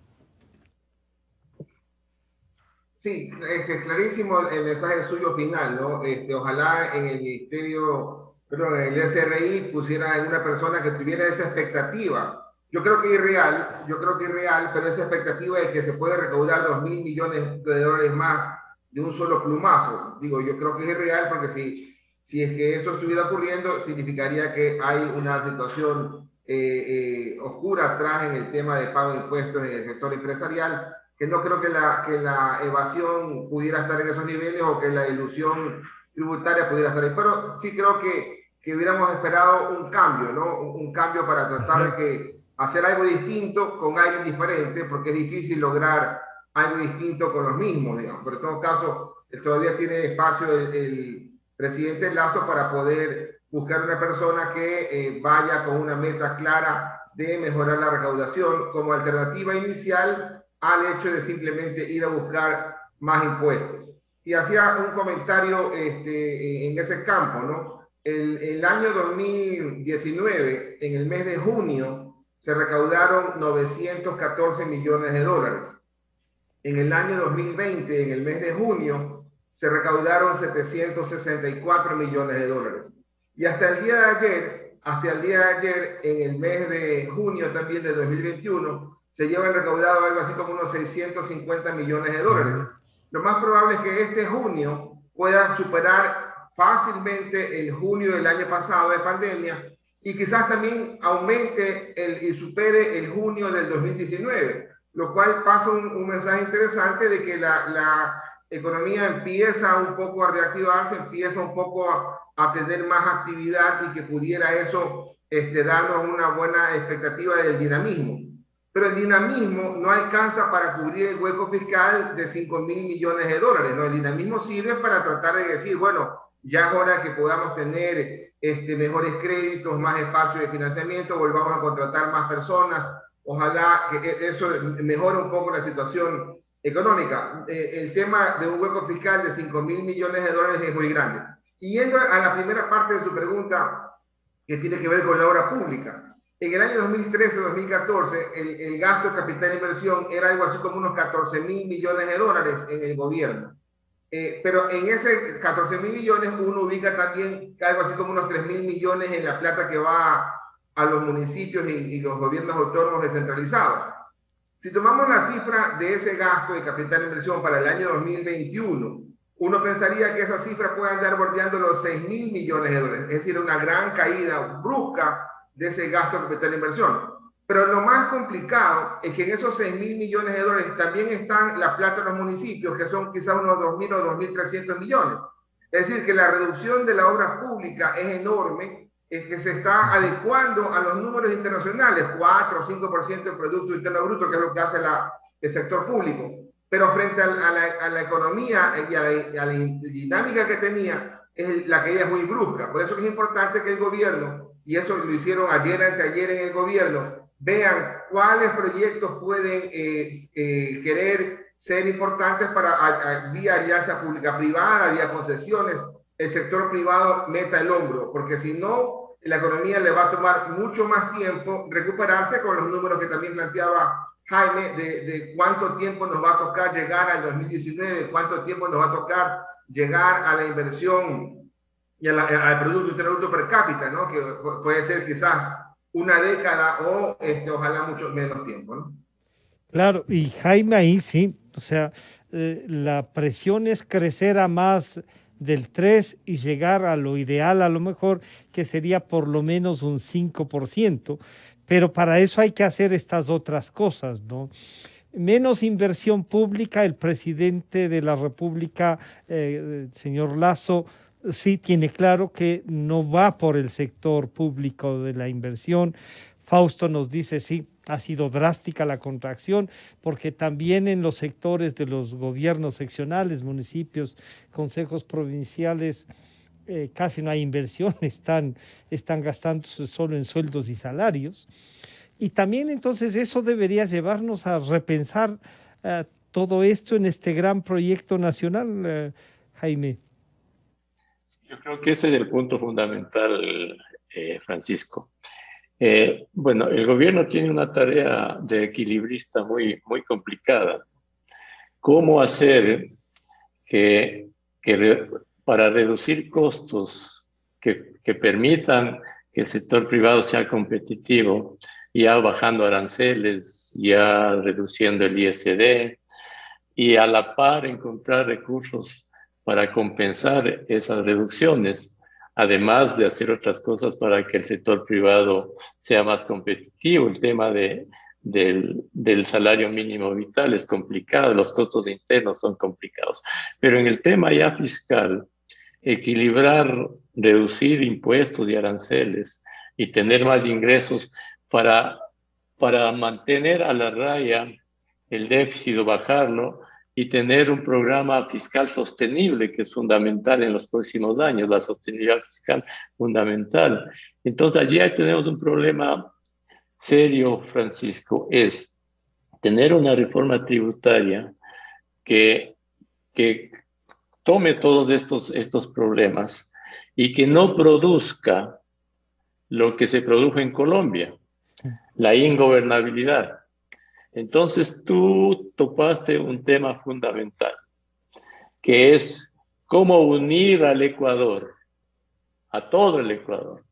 S5: Sí, es clarísimo el mensaje suyo final, ¿no? Ojalá en el ministerio, perdón, en el SRI pusiera en una persona que tuviera esa expectativa. Yo creo que es irreal, pero esa expectativa de que se puede recaudar 2.000 millones de dólares más de un solo plumazo. Digo, yo creo que es irreal porque si es que eso estuviera ocurriendo, significaría que hay una situación oscura atrás en el tema de pago de impuestos en el sector empresarial. que no creo que la evasión pudiera estar en esos niveles o que la ilusión tributaria pudiera estar ahí. Pero sí creo que hubiéramos esperado un cambio, ¿no? Un cambio para tratar de hacer algo distinto con alguien diferente, porque es difícil lograr algo distinto con los mismos, digamos. Pero en todo caso, todavía tiene espacio el presidente Lasso para poder buscar una persona que vaya con una meta clara de mejorar la recaudación como alternativa inicial al hecho de simplemente ir a buscar más impuestos. Y hacía un comentario en ese campo, ¿no? El año 2019, en el mes de junio, se recaudaron 914 millones de dólares. En el año 2020, en el mes de junio, se recaudaron 764 millones de dólares. Y hasta el día de ayer, en el mes de junio también de 2021, se llevan recaudado algo así como unos 650 millones de dólares. Lo más probable es que este junio pueda superar fácilmente el junio del año pasado de pandemia y quizás también aumente y supere el junio del 2019, lo cual pasa un mensaje interesante de que la economía empieza un poco a reactivarse, empieza un poco a tener más actividad y que pudiera eso darnos una buena expectativa del dinamismo. Pero el dinamismo no alcanza para cubrir el hueco fiscal de 5.000 millones de dólares, ¿no? El dinamismo sirve para tratar de decir, bueno, ya es hora que podamos tener mejores créditos, más espacio de financiamiento, volvamos a contratar más personas, ojalá que eso mejore un poco la situación económica. El tema de un hueco fiscal de 5.000 millones de dólares es muy grande. Y yendo a la primera parte de su pregunta, que tiene que ver con la obra pública. En el año 2013-2014, el gasto de capital de inversión era algo así como unos 14.000 millones de dólares en el gobierno. Pero en ese 14.000 millones uno ubica también algo así como unos 3.000 millones en la plata que va a los municipios y los gobiernos autónomos descentralizados. Si tomamos la cifra de ese gasto de capital de inversión para el año 2021, uno pensaría que esa cifra puede andar bordeando los 6.000 millones de dólares, es decir, una gran caída brusca de ese gasto de capital de inversión. Pero lo más complicado es que en esos 6.000 millones de dólares también están la plata de los municipios, que son quizás unos 2.000 o 2.300 millones. Es decir, que la reducción de la obra pública es enorme, es que se está adecuando a los números internacionales, 4 o 5% del Producto Interno Bruto, que es lo que hace el sector público. Pero frente a la economía y a la dinámica que tenía, la caída es muy brusca. Por eso es importante que el gobierno, y eso lo hicieron ayer, anteayer en el gobierno, vean cuáles proyectos pueden querer ser importantes para vía alianza pública-privada, vía concesiones, el sector privado meta el hombro, porque si no, la economía le va a tomar mucho más tiempo recuperarse, con los números que también planteaba Jaime, de cuánto tiempo nos va a tocar llegar al 2019, cuánto tiempo nos va a tocar llegar a la inversión y al Producto Interno Bruto per cápita, ¿no? Que puede ser quizás una década o ojalá mucho menos tiempo, ¿no?
S3: Claro, y Jaime ahí sí, o sea, la presión es crecer a más del 3 y llegar a lo ideal, a lo mejor, que sería por lo menos un 5%, pero para eso hay que hacer estas otras cosas, ¿no? Menos inversión pública, el presidente de la República, señor Lasso, sí tiene claro que no va por el sector público de la inversión. Fausto nos dice, sí, ha sido drástica la contracción, porque también en los sectores de los gobiernos seccionales, municipios, consejos provinciales, casi no hay inversión, están gastándose solo en sueldos y salarios. Y también entonces eso debería llevarnos a repensar todo esto en este gran proyecto nacional, Jaime.
S6: Yo creo que ese es el punto fundamental, Francisco. Bueno, el gobierno tiene una tarea de equilibrista muy, muy complicada. ¿Cómo hacer para reducir costos que permitan que el sector privado sea competitivo, ya bajando aranceles, ya reduciendo el ISD, y a la par encontrar recursos para compensar esas reducciones, además de hacer otras cosas para que el sector privado sea más competitivo? El tema de del salario mínimo vital es complicado, los costos internos son complicados. Pero en el tema ya fiscal, equilibrar, reducir impuestos y aranceles y tener más ingresos para mantener a la raya el déficit o bajarlo y tener un programa fiscal sostenible que es fundamental en los próximos años, la sostenibilidad fiscal fundamental. Entonces allí tenemos un problema serio, Francisco, es tener una reforma tributaria que tome todos estos problemas y que no produzca lo que se produjo en Colombia, la ingobernabilidad. Entonces tú topaste un tema fundamental, que es cómo unir al Ecuador, a todo el Ecuador,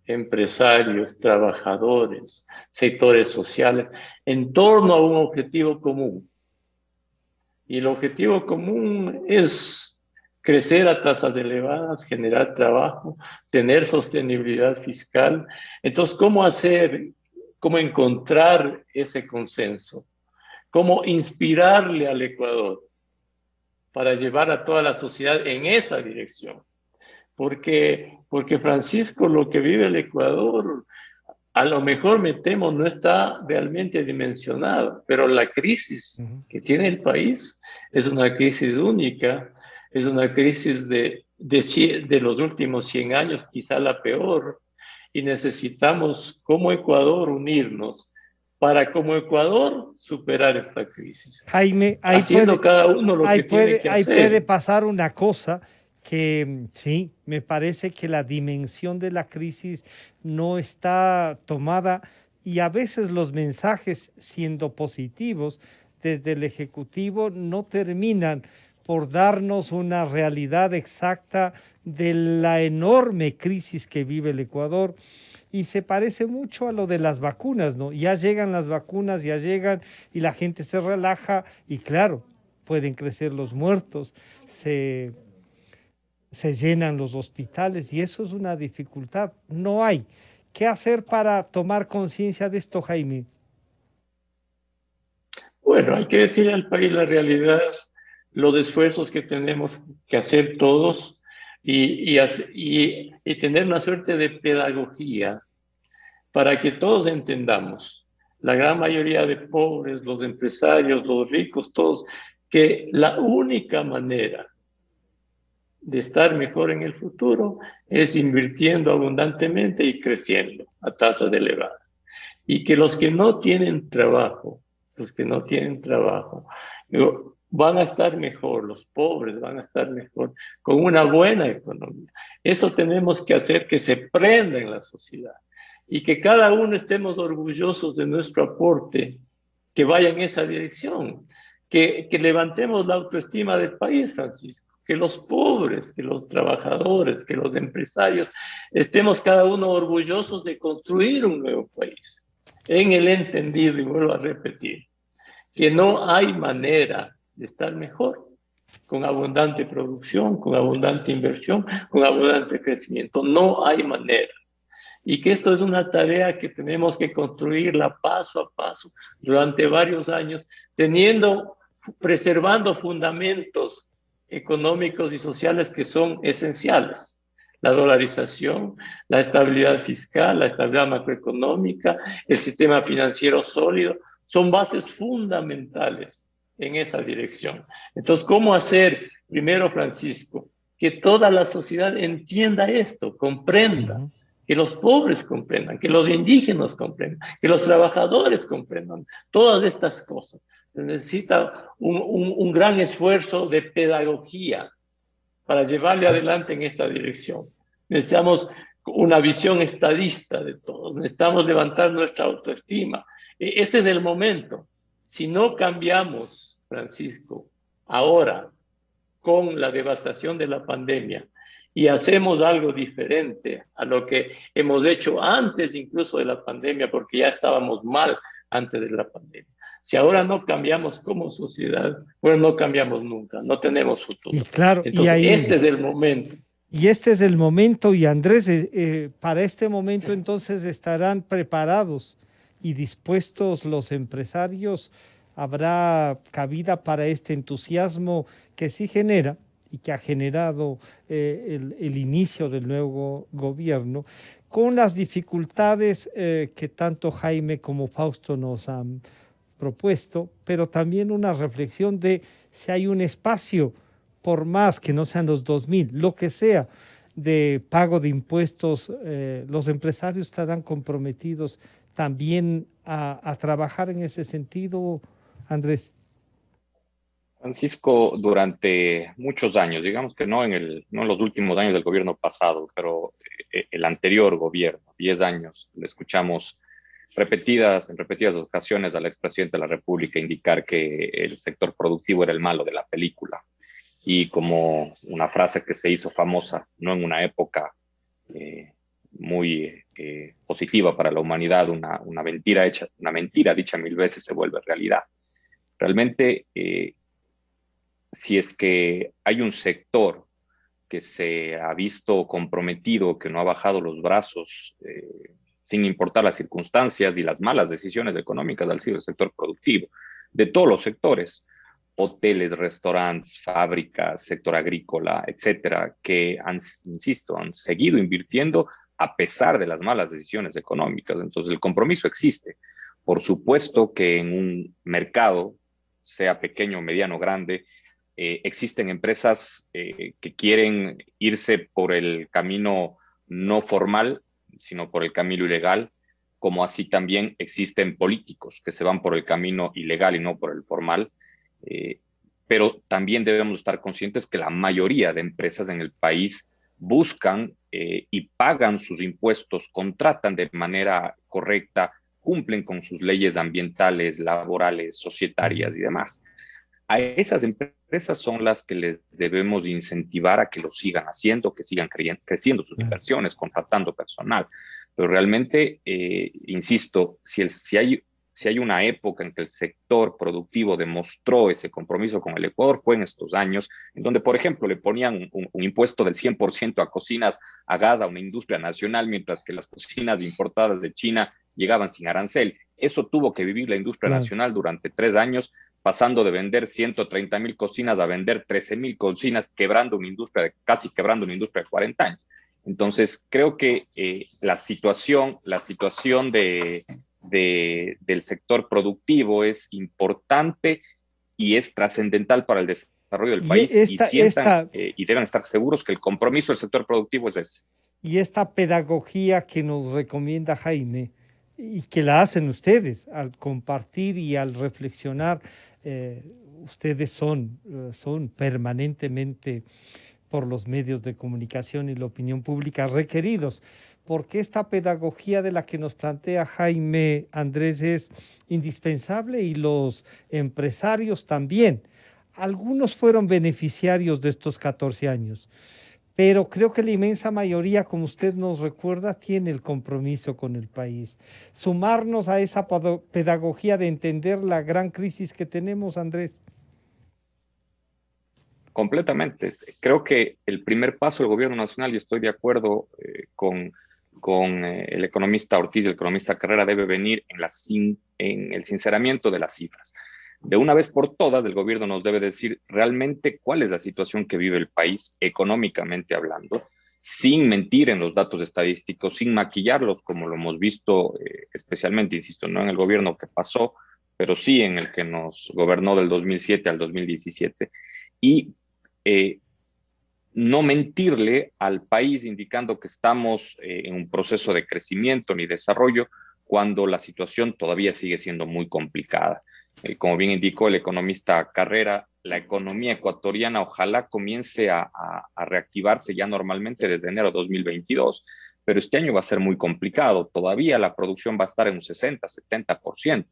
S6: empresarios, trabajadores, sectores sociales, en torno a un objetivo común. Y el objetivo común es crecer a tasas elevadas, generar trabajo, tener sostenibilidad fiscal. Entonces, ¿cómo hacer, cómo encontrar ese consenso? ¿Cómo inspirarle al Ecuador para llevar a toda la sociedad en esa dirección? Porque Francisco, lo que vive el Ecuador, a lo mejor me temo no está realmente dimensionado, pero la crisis que tiene el país es una crisis única, es una crisis de los últimos 100 años, quizá la peor, y necesitamos como Ecuador unirnos para como Ecuador superar esta crisis.
S3: Jaime,
S6: haciendo cada uno lo que tiene que hacer.
S3: Ahí puede pasar una cosa que sí, me parece que la dimensión de la crisis no está tomada y a veces los mensajes, siendo positivos desde el Ejecutivo, no terminan por darnos una realidad exacta de la enorme crisis que vive el Ecuador. Y se parece mucho a lo de las vacunas, ¿no? Ya llegan las vacunas, ya llegan y la gente se relaja y claro, pueden crecer los muertos, se llenan los hospitales y eso es una dificultad. No hay. ¿Qué hacer para tomar conciencia de esto, Jaime?
S6: Bueno, hay que decirle al país la realidad, los esfuerzos que tenemos que hacer todos y tener una suerte de pedagogía para que todos entendamos, la gran mayoría de pobres, los empresarios, los ricos, todos, que la única manera de estar mejor en el futuro es invirtiendo abundantemente y creciendo a tasas elevadas. Y que los que no tienen trabajo, van a estar mejor, los pobres van a estar mejor, con una buena economía. Eso tenemos que hacer que se prenda en la sociedad y que cada uno estemos orgullosos de nuestro aporte, que vaya en esa dirección, que levantemos la autoestima del país, Francisco, que los pobres, que los trabajadores, que los empresarios, estemos cada uno orgullosos de construir un nuevo país, en el entendido, y vuelvo a repetir, que no hay manera de estar mejor con abundante producción, con abundante inversión, con abundante crecimiento. No hay manera. Y que esto es una tarea que tenemos que construirla paso a paso durante varios años, preservando fundamentos económicos y sociales que son esenciales. La dolarización, la estabilidad fiscal, la estabilidad macroeconómica, el sistema financiero sólido, son bases fundamentales en esa dirección. Entonces, ¿cómo hacer, primero, Francisco, que toda la sociedad entienda esto, comprenda, que los pobres comprendan, que los indígenas comprendan, que los trabajadores comprendan todas estas cosas? Se necesita un gran esfuerzo de pedagogía para llevarle adelante en esta dirección. Necesitamos una visión estadista de todos, necesitamos levantar nuestra autoestima. Este es el momento. Si no cambiamos, Francisco, ahora con la devastación de la pandemia y hacemos algo diferente a lo que hemos hecho antes incluso de la pandemia, porque ya estábamos mal antes de la pandemia. Si ahora no cambiamos como sociedad, bueno, no cambiamos nunca, no tenemos futuro.
S3: Y claro,
S6: entonces, este es el momento.
S3: Y este es el momento, y Andrés, para este momento entonces estarán preparados y dispuestos los empresarios, habrá cabida para este entusiasmo que sí genera y que ha generado el inicio del nuevo gobierno, con las dificultades que tanto Jaime como Fausto nos han propuesto, pero también una reflexión de si hay un espacio, por más que no sean los 2.000, lo que sea, de pago de impuestos, los empresarios estarán comprometidos también a trabajar en ese sentido, Andrés.
S8: Francisco, durante muchos años, digamos que no en los últimos años del gobierno pasado, pero el anterior gobierno, 10 años, le escuchamos en repetidas ocasiones al expresidente de la República indicar que el sector productivo era el malo de la película. Y como una frase que se hizo famosa, no en una época muy positiva para la humanidad, una mentira dicha 1000 veces se vuelve realidad. Realmente, si es que hay un sector que se ha visto comprometido, que no ha bajado los brazos, sin importar las circunstancias y las malas decisiones económicas, ha sido el sector productivo, de todos los sectores, hoteles, restaurantes, fábricas, sector agrícola, etcétera, que han seguido invirtiendo a pesar de las malas decisiones económicas. Entonces, el compromiso existe. Por supuesto que en un mercado, sea pequeño, mediano, grande, existen empresas que quieren irse por el camino no formal, sino por el camino ilegal, como así también existen políticos que se van por el camino ilegal y no por el formal. Pero también debemos estar conscientes que la mayoría de empresas en el país buscan y pagan sus impuestos, contratan de manera correcta, cumplen con sus leyes ambientales, laborales, societarias y demás. A esas empresas son las que les debemos incentivar a que lo sigan haciendo, que sigan creciendo sus inversiones, contratando personal. Pero realmente, insisto, si hay una época en que el sector productivo demostró ese compromiso con el Ecuador, fue en estos años, en donde, por ejemplo, le ponían un impuesto del 100% a cocinas a gas, a una industria nacional, mientras que las cocinas importadas de China llegaban sin arancel. Eso tuvo que vivir la industria nacional durante 3 años, pasando de vender 130,000 cocinas a vender 13,000 cocinas, casi quebrando una industria de 40 años. Entonces, creo que la situación del sector productivo es importante y es trascendental para el desarrollo del país, y deben estar seguros que el compromiso del sector productivo es ese.
S3: Y esta pedagogía que nos recomienda Jaime y que la hacen ustedes al compartir y al reflexionar, ustedes son permanentemente por los medios de comunicación y la opinión pública requeridos, porque esta pedagogía de la que nos plantea Jaime, Andrés, es indispensable, y los empresarios también. Algunos fueron beneficiarios de estos 14 años, pero creo que la inmensa mayoría, como usted nos recuerda, tiene el compromiso con el país. Sumarnos a esa pedagogía de entender la gran crisis que tenemos, Andrés.
S8: Completamente. Creo que el primer paso del gobierno nacional, y estoy de acuerdo con el economista Ortiz y el economista Carrera, debe venir en el sinceramiento de las cifras. De una vez por todas, el gobierno nos debe decir realmente cuál es la situación que vive el país económicamente hablando, sin mentir en los datos estadísticos, sin maquillarlos, como lo hemos visto especialmente, insisto, no en el gobierno que pasó, pero sí en el que nos gobernó del 2007 al 2017. Y no mentirle al país indicando que estamos en un proceso de crecimiento ni desarrollo, cuando la situación todavía sigue siendo muy complicada. Como bien indicó el economista Carrera, la economía ecuatoriana ojalá comience a reactivarse ya normalmente desde enero de 2022, pero este año va a ser muy complicado. Todavía la producción va a estar en un 60-70%.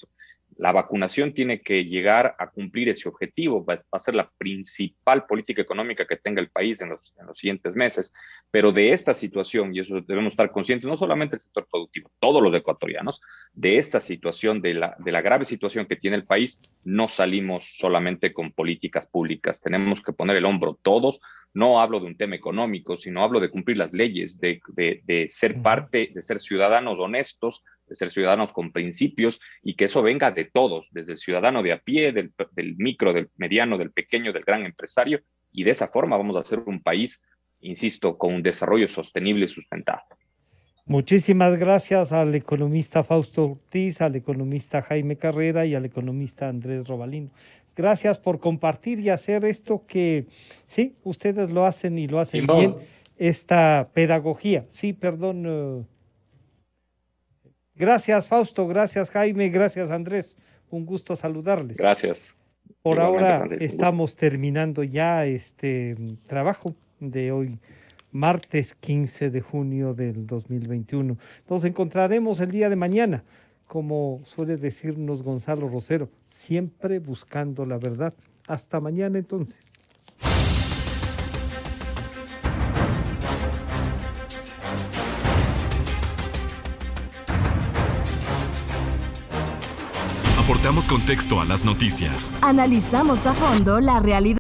S8: La vacunación tiene que llegar a cumplir ese objetivo, va a ser la principal política económica que tenga el país en los siguientes meses, pero de esta situación, y eso debemos estar conscientes, no solamente el sector productivo, todos los ecuatorianos, de esta situación, de la grave situación que tiene el país, no salimos solamente con políticas públicas, tenemos que poner el hombro todos. No hablo de un tema económico, sino hablo de cumplir las leyes, de ser parte, de ser ciudadanos honestos, de ser ciudadanos con principios y que eso venga de todos, desde el ciudadano de a pie, del micro, del mediano, del pequeño, del gran empresario, y de esa forma vamos a hacer un país, insisto, con un desarrollo sostenible y sustentable.
S3: Muchísimas gracias al economista Fausto Ortiz, al economista Jaime Carrera y al economista Andrés Robalino. Gracias por compartir y hacer esto que, sí, ustedes lo hacen y lo hacen bien, esta pedagogía. Sí, perdón. Gracias, Fausto, gracias, Jaime, gracias, Andrés. Un gusto saludarles.
S8: Gracias.
S3: Por
S8: Igualmente,
S3: ahora
S8: Francisco,
S3: estamos terminando ya este trabajo de hoy, martes 15 de junio del 2021. Nos encontraremos el día de mañana, como suele decirnos Gonzalo Rosero, siempre buscando la verdad. Hasta mañana entonces.
S2: Aportamos contexto a las noticias.
S1: Analizamos a fondo la realidad.